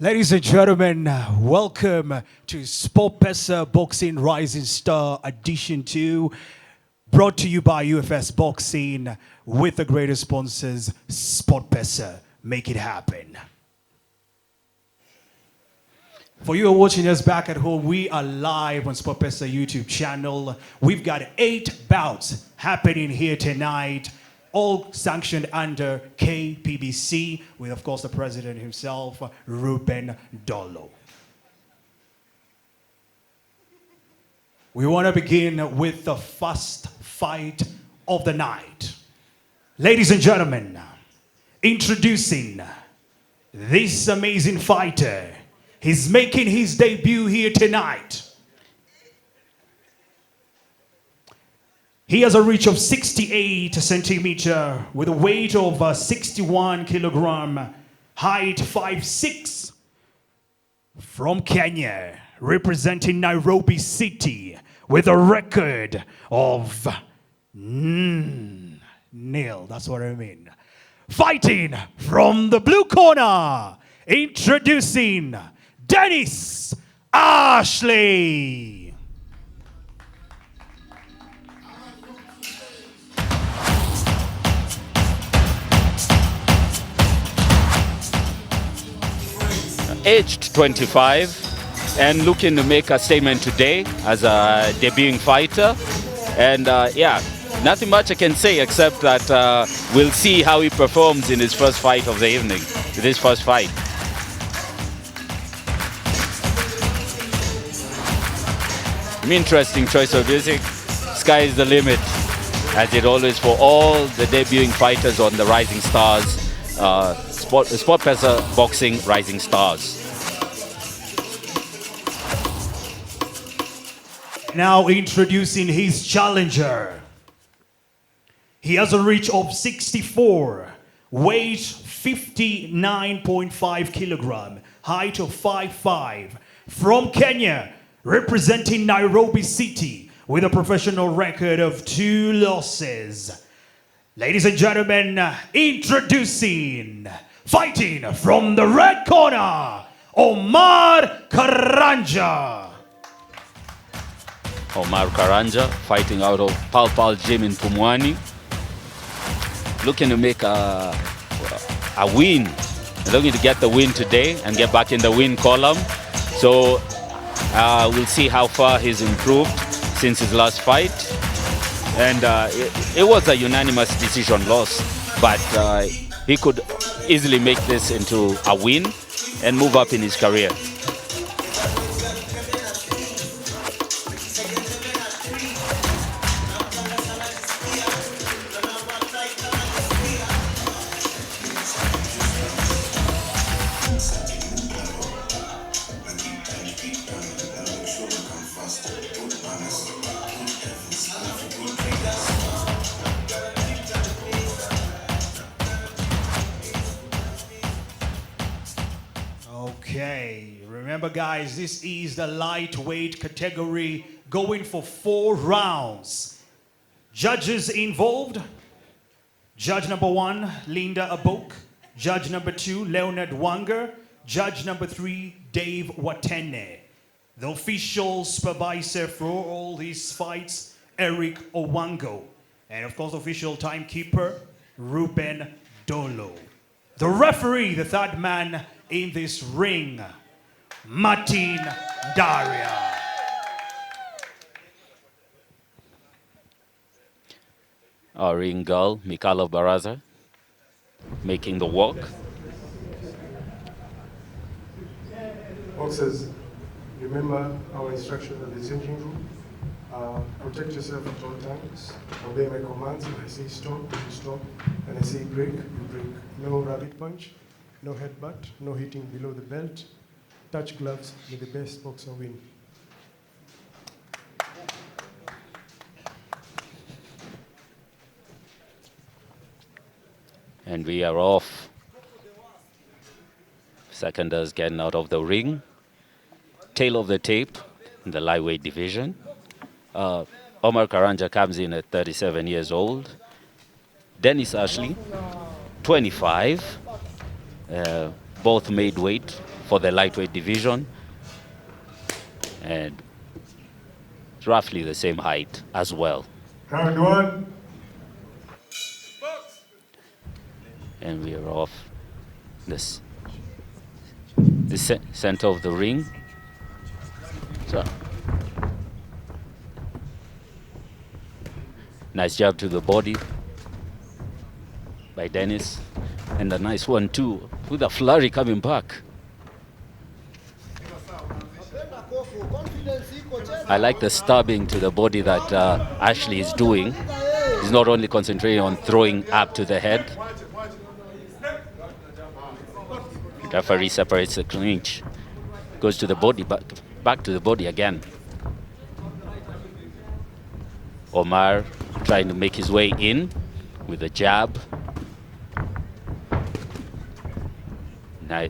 Ladies and gentlemen, welcome to SportPesa Boxing Rising Star Edition 2, brought to you by UFS Boxing with the greatest sponsors, SportPesa. Make it happen. For you who are watching us back at home, we are live on SportPesa YouTube channel. We've got 8 bouts happening here tonight, all sanctioned under KPBC, with, of course, the president himself, Ruben Dolo. We want to begin with the first fight of the night. Ladies and gentlemen, introducing this amazing fighter. He's making his debut here tonight. He has a reach of 68 centimeters with a weight of 61 kilogram, height 5'6", from Kenya, representing Nairobi City with a record of nil. That's what I mean. Fighting from the blue corner, introducing Dennis Ashley. Aged 25 and looking to make a statement today as a debuting fighter. And yeah, nothing much I can say except that we'll see how he performs in his first fight of the evening, this first fight. Interesting choice of music. Sky is the limit, as it always for all the debuting fighters on the Rising Stars, SportPesa Boxing Rising Stars. Now introducing his challenger. He has a reach of 64, weight 59.5 kilogram, height of 5'5", from Kenya, representing Nairobi City with a professional record of 2 losses. Ladies and gentlemen, introducing, fighting from the red corner, Omar Karanja. Omar Karanja, fighting out of Pal Gym in Pumwani, looking to make a win, looking to get the win today and get back in the win column. So we'll see how far he's improved since his last fight. And it was a unanimous decision loss, but he could easily make this into a win and move up in his career. Okay, remember guys, this is the lightweight category, going for 4 rounds. Judges involved: Judge number 1, Linda Abok; Judge number 2, Leonard Wanger; Judge number 3, Dave Watene. The official supervisor for all these fights, Eric Owango. And of course, the official timekeeper, Ruben Dolo. The referee, the third man in this ring, Martin Daria. Our ring girl, Mikhailov Baraza, making the walk. Boxers, remember our instruction in the changing room. Protect yourself at all times. Obey my commands. When I say stop, you stop. When I say break, you break. No rabbit punch, no headbutt, no hitting below the belt. Touch gloves, may the best boxer win. And we are off. Seconders getting out of the ring. Tail of the tape in the lightweight division. Omar Karanja comes in at 37 years old. Dennis Ashley, 25. both made weight for the lightweight division, and roughly the same height as well. Round one. And we are off this center of the ring. So nice jab to the body by Dennis, and a nice one too with a flurry coming back. I like the stabbing to the body that Ashley is doing. He's not only concentrating on throwing up to the head. Referee separates the clinch, goes to the body, back to the body again. Omar trying to make his way in with a jab. Now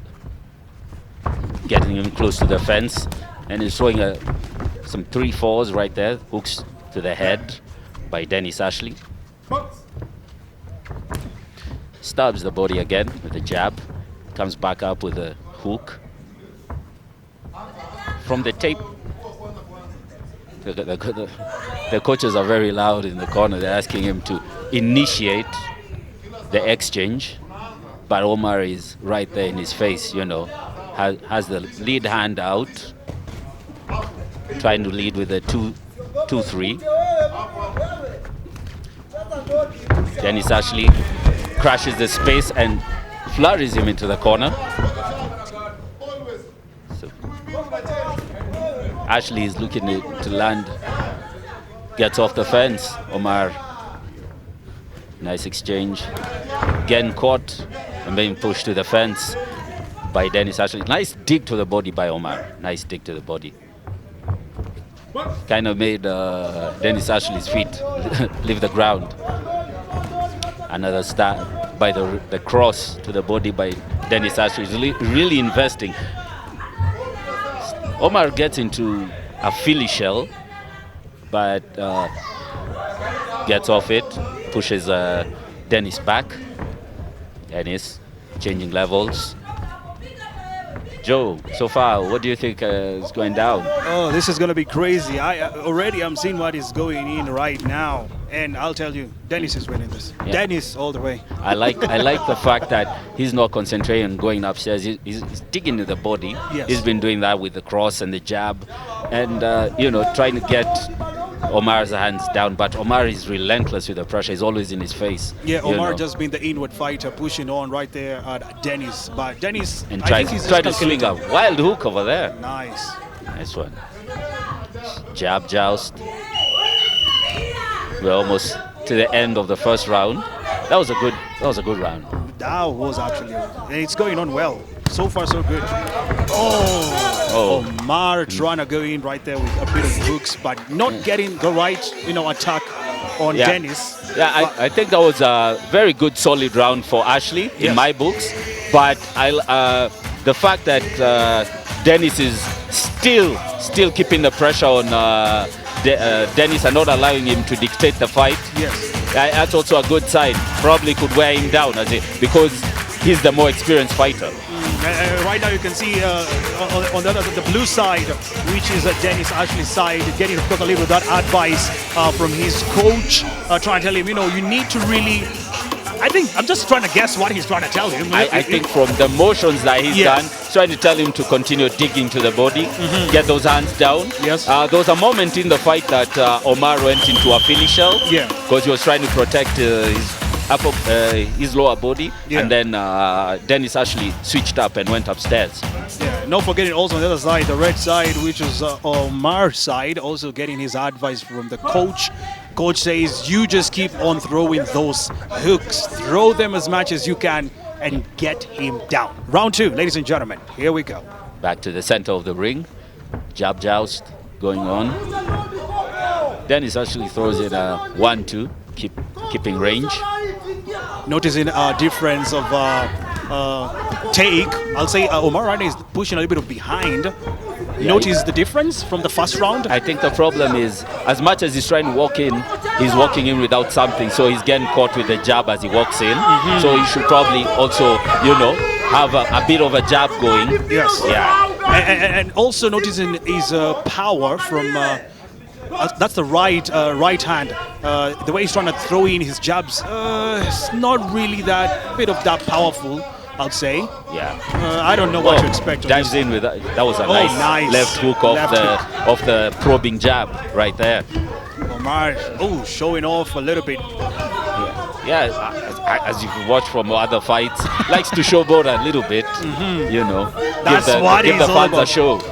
getting him close to the fence, and he's throwing some 3-4s right there, hooks to the head by Dennis Ashley. Stabs the body again with a jab, comes back up with a hook. From the tape, the coaches are very loud in the corner. They're asking him to initiate the exchange, but Omar is right there in his face, you know, has the lead hand out, trying to lead with a 2-3. Dennis Ashley crashes the space and flurries him into the corner. So Ashley is looking to land, gets off the fence. Omar, nice exchange. Again caught and being pushed to the fence by Dennis Ashley. Nice dig to the body by Omar. Nice dig to the body. Kind of made Dennis Ashley's feet leave the ground. Another stab by the cross to the body by Dennis Ashley. Really investing. Omar gets into a Philly shell, but gets off it, pushes Dennis back. Dennis changing levels. Joe, so far, what do you think is going down? Oh, this is going to be crazy. I'm seeing what is going in right now, and I'll tell you, Dennis is winning this. Yeah. Dennis all the way. I like the fact that he's not concentrating on going upstairs. He's digging to the body. Yes. He's been doing that with the cross and the jab, and trying to get Omar's hands down, but Omar is relentless with the pressure. He's always in his face. Yeah, Omar just been the inward fighter, pushing on right there at Dennis. But Dennis, and try to swing a wild hook over there. Nice. Nice one. Jab joust. We're almost to the end of the first round. That was a good round. That was actually, and it's going on well. So far, so good. Oh. Omar trying to go in right there with a bit of hooks, but not getting the right, attack on Dennis. Yeah, I think that was a very good, solid round for Ashley in my books. But the fact that Dennis is still keeping the pressure on Dennis and not allowing him to dictate the fight. Yes. That's also a good sign. Probably could wear him down because he's the more experienced fighter. Right now you can see on the blue side, which is Dennis Ashley's side, getting of course a little bit of that advice from his coach, trying to tell him, you need to really. I think I'm just trying to guess what he's trying to tell him. I think from the motions that he's done, trying to tell him to continue digging to the body, get those hands down. Yes. There was a moment in the fight that Omar went into a Philly shell because he was trying to protect his lower body, and then Dennis Ashley switched up and went upstairs. Yeah, not forgetting also on the other side, the red side, which is Omar's side, also getting his advice from the coach. Coach says, you just keep on throwing those hooks. Throw them as much as you can and get him down. Round 2, ladies and gentlemen, here we go. Back to the center of the ring. Jab joust going on. Dennis actually throws it 1-2, keeping range. Noticing a difference of take. I'll say Omar right now is pushing a little bit of behind. Notice the difference from the first round? I think the problem is, as much as he's trying to walk in, he's walking in without something, so he's getting caught with the jab as he walks in. So he should probably also, have a bit of a jab going. Yes. Yeah. And also noticing his power from that's the right hand. The way he's trying to throw in his jabs, it's not really that bit of that powerful, I'd say. Yeah. I don't know what to expect. Dives in with that. That was a nice left hook off the probing jab right there. Omar, showing off a little bit. Yeah, as you can watch from other fights, likes to showboat a little bit. You know, That's give the fans a show.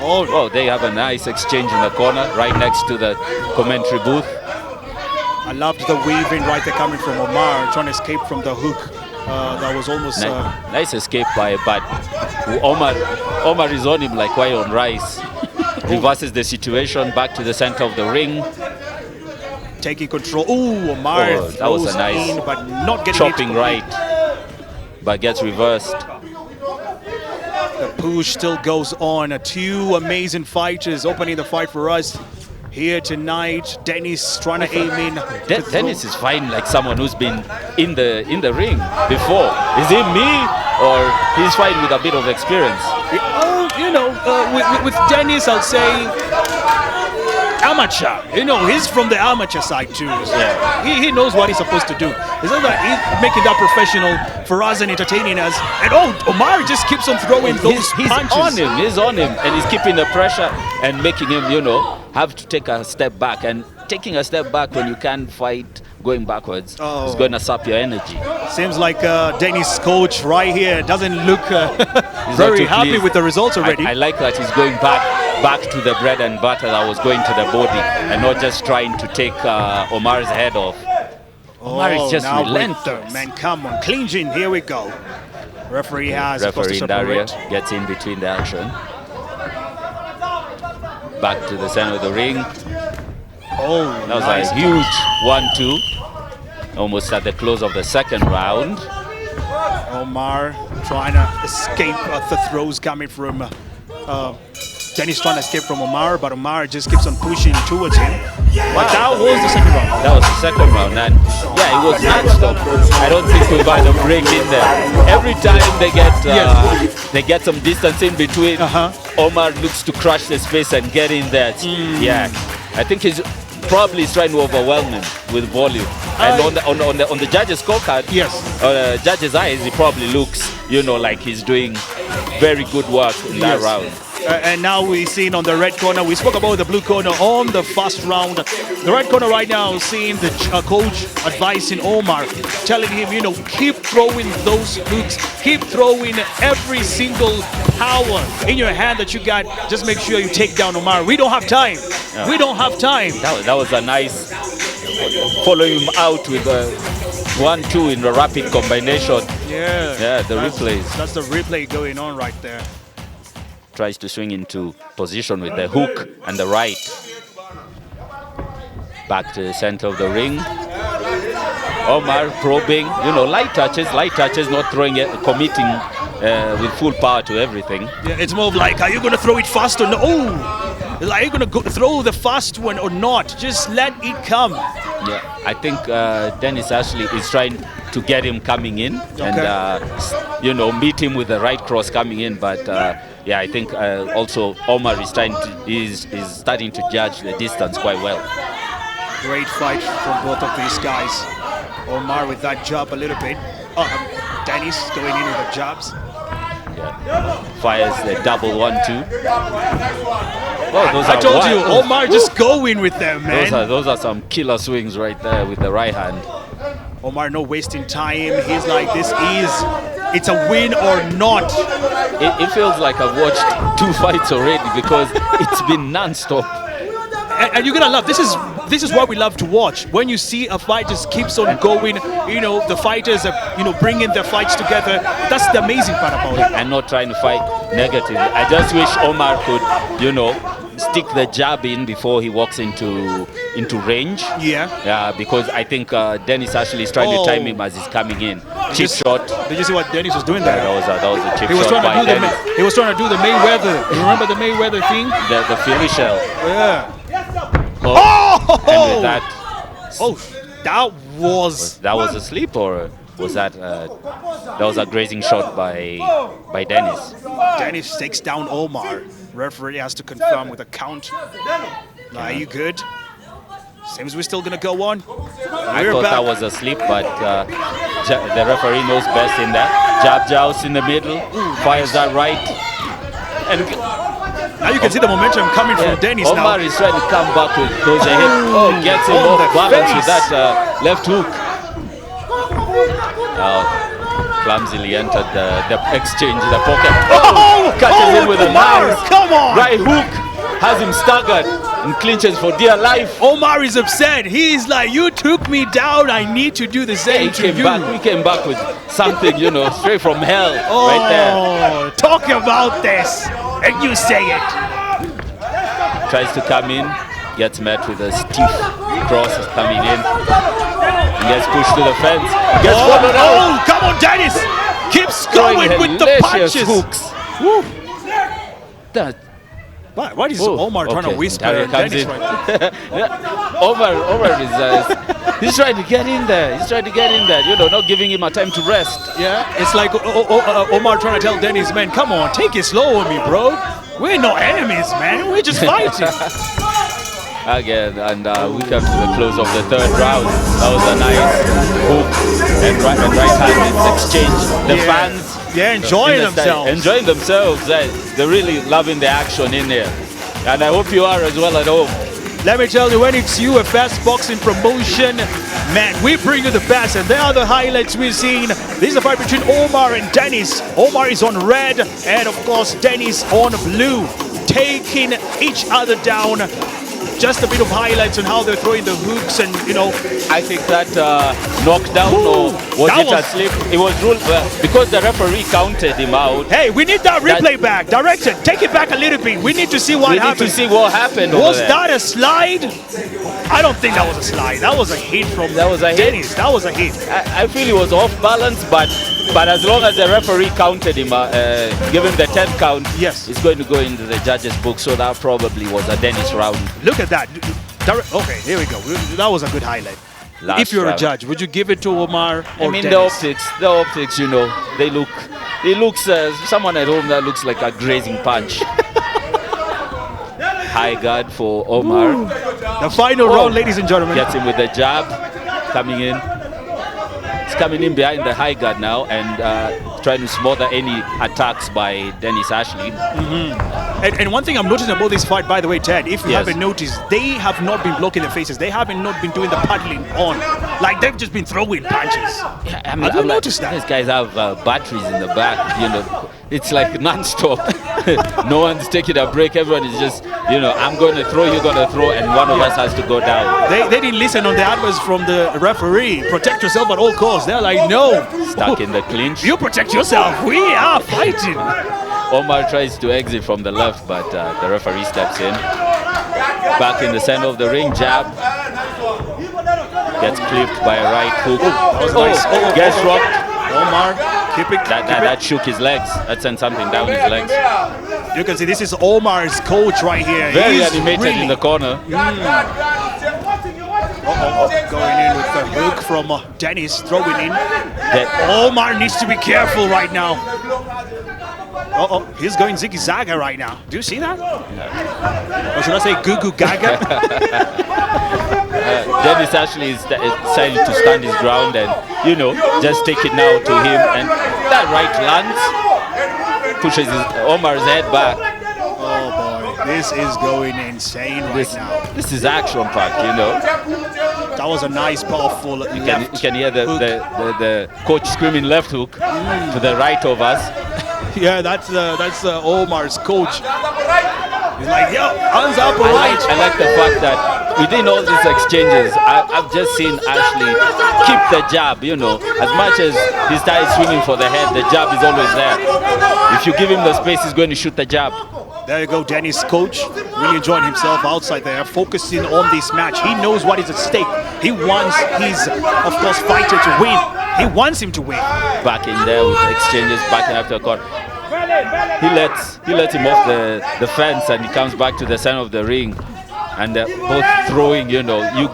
Oh, they have a nice exchange in the corner, right next to the commentary booth. I loved the weaving right there coming from Omar, trying to escape from the hook. That was almost nice escape by, but Omar is on him like white on rice. Reverses the situation back to the center of the ring. Taking control. Omar that was a nice in, but not getting chopping right, but gets reversed. The push still goes on. Two amazing fighters opening the fight for us here tonight. Dennis trying to aim in. Dennis is fighting like someone who's been in the ring before. Is it me, or he's fighting with a bit of experience? With Dennis, I'll say amateur. He's from the amateur side too. So Yeah. He knows what he's supposed to do. It's not that he's making that professional for us and entertaining us. And Omar just keeps on throwing those punches. He's on him, and he's keeping the pressure and making him, have to take a step back. And taking a step back when you can't fight going backwards is going to sap your energy. Seems like Dennis' coach right here doesn't look very happy with the results already. I like that he's going back to the bread and butter that was going to the body, and not just trying to take Omar's head off. Omar is just relentless. Man, come on, clinching. Here we go. Referee has Referee in the area gets in between the action. Back to the center of the ring. That was nice. a huge 1-2. Almost at the close of the second round. Omar trying to escape the throws coming from Dennis, trying to escape from Omar, but Omar just keeps on pushing towards him. But that was the second round. That was the second round, and yeah, it was non-stop. I don't think we've had a break in there. Every time they get some distance in between, Omar looks to crush the space and get in there. Yeah, I think he's probably trying to overwhelm him with volume. And on the judges' scorecard, judges' eyes, he probably looks, like he's doing very good work in that round. And now we're seeing on the red corner, we spoke about the blue corner on the first round. The red corner right now, seeing the coach advising Omar, telling him, keep throwing those hooks, keep throwing every single power in your hand that you got. Just make sure you take down Omar. We don't have time. We don't have time. That was a nice following him out with a 1-2 in a rapid combination. Yeah, the replays. That's the replay going on right there. Tries to swing into position with the hook and the right. Back to the center of the ring. Omar probing, light touches, not throwing it, committing with full power to everything. Yeah, it's more of like, are you going to throw it fast or no? Are you going to throw the fast one or not? Just let it come. Yeah, I think Dennis Ashley is trying to get him coming in and meet him with the right cross coming in, but I think also Omar is starting to judge the distance quite well. Great fight from both of these guys. Omar with that jab a little bit. Dennis going in with the jabs. Yeah. Fires the double 1-2. I told you, Omar just going with them, man. Those are some killer swings right there with the right hand. Omar no wasting time. He's like, it's a win or not. It feels like I've watched 2 fights already because it's been non-stop. And you're gonna love this is what we love to watch. When you see a fight just keeps on going, the fighters are bringing their fights together. That's the amazing part about it. And not trying to fight negatively. I just wish Omar could, stick the jab in before he walks into range. Yeah, because I think Dennis Ashley is trying to time him as he's coming in. Chip shot. Did you see what Dennis was doing there? Yeah, that was a chip shot by Dennis. He was trying to do the Mayweather. You remember the Mayweather thing? The Philly shell. Yeah. And with that, that was a sleep or was that was a grazing shot by Dennis. Dennis takes down Omar. Referee has to confirm with a count. Are you good? Seems we're still gonna go on. I thought that was a slip, but the referee knows best in that. Jab joust in the middle, fires that right. And now you can see the momentum coming from Dennis now. Omar is trying to come back with those ahead. Oh, gets him off balance with that left hook. Now, clumsily entered the exchange, the pocket. Oh, catches him with a nice right hook. Has him staggered and clinches for dear life. Omar is upset. He's like, you took me down. I need to do the same to you. We came back with something, you know, straight from hell right there. Talk about this. And you say it. Tries to come in, gets met with a stiff cross coming in. And gets pushed to the fence. Gets followed out. Come on, Dennis. Keeps going with the punches. Hooks. Why is Omar trying to whisper at Dennis right now? Omar is he's trying to get in there. He's trying to get in there. You know, not giving him a time to rest. Yeah, it's like Omar trying to tell Dennis, man, come on, take it slow on me, bro. We're no enemies, man. We're just fighting. Again, and we come to the close of the third round. That was a nice hook and right-handed exchange. The fans. They're enjoying themselves. Enjoying themselves. They're really loving the action in there. And I hope you are as well at home. Let me tell you, when it's UFS boxing promotion, man, we bring you the best. And there are the highlights we've seen. This is a fight between Omar and Dennis. Omar is on red, and of course, Dennis on blue, taking each other down. Just a bit of highlights on how they're throwing the hooks, and you know, I think that knockdown or was it a slip? It was ruled because the referee counted him out. Hey, we need that replay back. Director, take it back a little bit. We need to see what happened. We need to see what happened. Was that a slide? I don't think that was a slide. That was a hit from Dennis. That was a hit. I feel he was off balance, but as long as the referee counted him, give him the 10 count, yes, it's going to go into the judges' book. So that probably was a Dennis round. Look at that. Okay, here we go. That was a good highlight. If you're a judge, would you give it to Omar or I mean, Dennis? the optics, you know, he looks someone at home that looks like a grazing punch. High guard for Omar. Ooh. The final round, ladies and gentlemen. Gets him with the jab, coming in. He's coming in behind the high guard now and trying to smother any attacks by Dennis Ashley. And one thing I'm noticing about this fight, by the way, Ted, if you haven't noticed, they have not been blocking their faces. They haven't not been doing the paddling on. Like, they've just been throwing punches. Yeah, have you noticed that? These guys have batteries in the back, you know. It's like non-stop. No one's taking a break. Everyone is just, you know, I'm going to throw, you're going to throw, and one of us has to go down. They didn't listen on the advice from the referee. Protect yourself at all costs. They're like, no. Stuck in the clinch. You protect yourself. We are fighting. Omar tries to exit from the left, but the referee steps in. Back in the center of the ring, jab. Gets clipped by a right hook. Gets dropped. Omar, keep it. That shook his legs. That sent something down his legs. You can see this is Omar's coach right here. Very animated in the corner. Going in with the hook from Dennis, throwing in. Omar needs to be careful right now. He's going ziggy-zagga right now. Do you see that? Or should I say goo-goo-gaga? Dennis Ashley is deciding to stand his ground and, you know, just take it now to him. And that right lands, pushes Omar's head back. Oh boy, this is going insane right now. This is action-packed, you know. That was a nice, powerful left. You can hear the coach screaming left hook to the right of us. Yeah, that's Omar's coach. He's like, yo, hands up right. I like the fact that within all these exchanges, I've just seen Ashley keep the jab, you know. As much as he started swinging for the head, the jab is always there. If you give him the space, he's going to shoot the jab. There you go, Dennis' coach, really enjoying himself outside there, focusing on this match. He knows what is at stake. He wants his, of course, fighter to win. He wants him to win. Back in there with the exchanges, backing up the court. He lets him off the fence and he comes back to the center of the ring and both throwing, you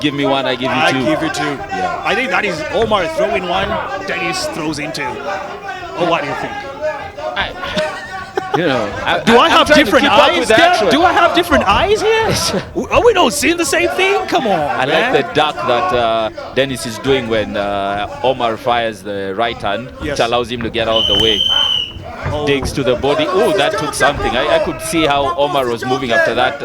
give me one, I give you two. I give you two. Yeah. I think that is Omar throwing one, Dennis throws in two. Oh, what do you think? Do I have different eyes? Do I have different eyes here? Are we not seeing the same thing? Come on. I like the duck that Dennis is doing when Omar fires the right hand, which allows him to get out of the way. Digs to the body. Oh, that took something. I could see how Omar was moving after that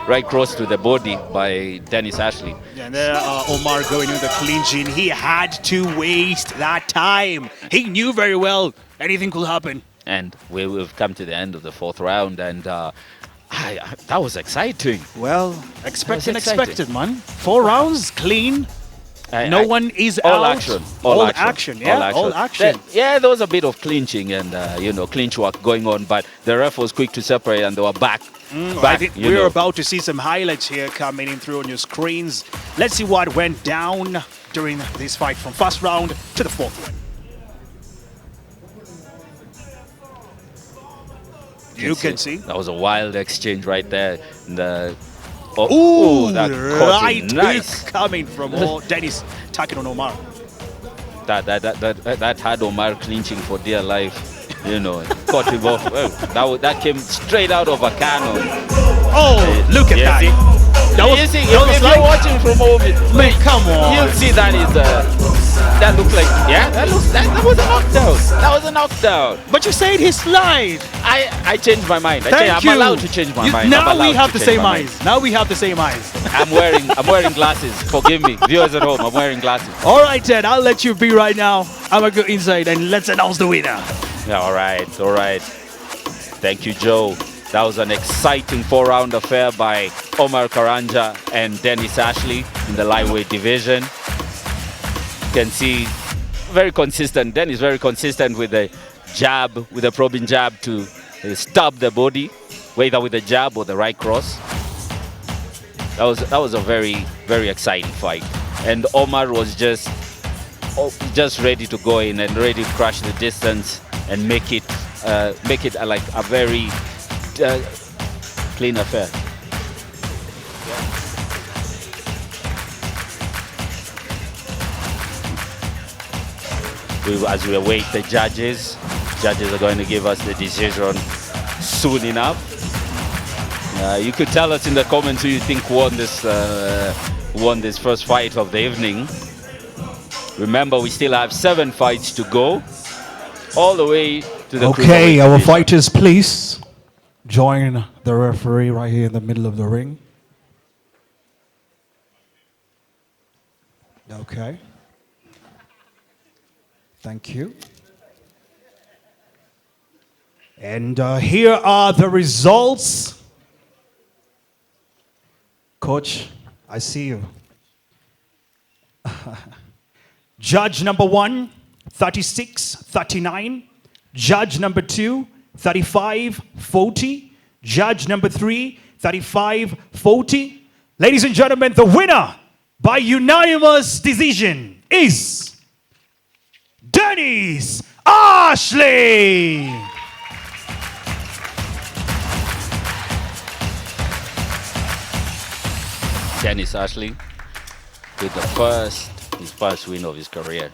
right cross to the body by Dennis Ashley. And there Omar going in the clinching. He had to waste that time. He knew very well anything could happen. And we've come to the end of the fourth round, and that was exciting. Well, expected, man. 4 rounds, clean. No one is all out. action. All action. Yeah, all action. There was a bit of clinching and clinch work going on, but the ref was quick to separate, and they were back. I think we're about to see some highlights here coming in through on your screens. Let's see what went down during this fight from first round to the fourth one. You can see. That was a wild exchange right there. That right nice coming from Dennis taking on Omar. That had Omar clinching for dear life. Caught him off. Well, that came straight out of a cannon. Oh, look at that. If you're watching from home, come on. You'll see that looked like, that was a knockdown. That was a knockdown. But you said he slide. I changed my mind. I'm allowed to change my mind. Now we have the same eyes. I'm wearing glasses. Forgive me, viewers at home. I'm wearing glasses. All right, Ted. I'll let you be right now. I'm gonna go inside and let's announce the winner. Yeah, all right. Thank you, Joe. That was an exciting 4-round affair by Omar Karanja and Dennis Ashley in the lightweight division. You can see very consistent. Dennis very consistent with the jab, with the probing jab to stab the body, whether with the jab or the right cross. That was a very, very exciting fight. And Omar was just ready to go in and ready to crush the distance and make it like a very clean affair. As we await the judges are going to give us the decision soon enough. You could tell us in the comments who you think won this first fight of the evening. Remember, we still have 7 fights to go, all the way to the Okay, our fighters, please join the referee right here in the middle of the ring. Okay. Thank you. And here are the results. Coach, I see you. Judge number 1, 36-39. Judge number 2, 35-40. Judge number 3, 35-40. Ladies and gentlemen, the winner by unanimous decision is Dennis Ashley. Dennis Ashley with his first win of his career.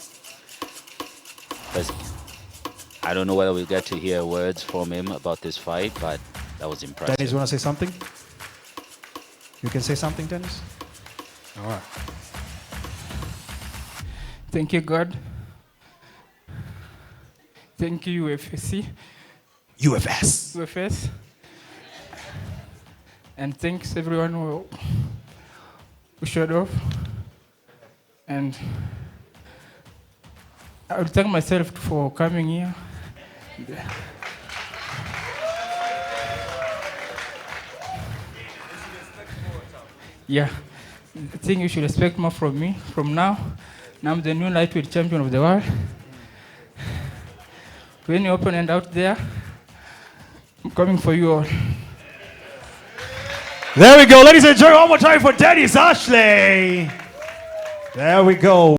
I don't know whether we'll get to hear words from him about this fight, but that was impressive. Dennis, you want to say something? You can say something, Dennis? All right. Thank you, God. Thank you, UFS. And thanks everyone who showed up. And I would thank myself for coming here. Yeah, I think you should expect more from me from now. Now I'm the new lightweight champion of the world. To any opponent out there, I'm coming for you all. There we go, ladies and gentlemen, one more time for Dennis Ashley. There we go.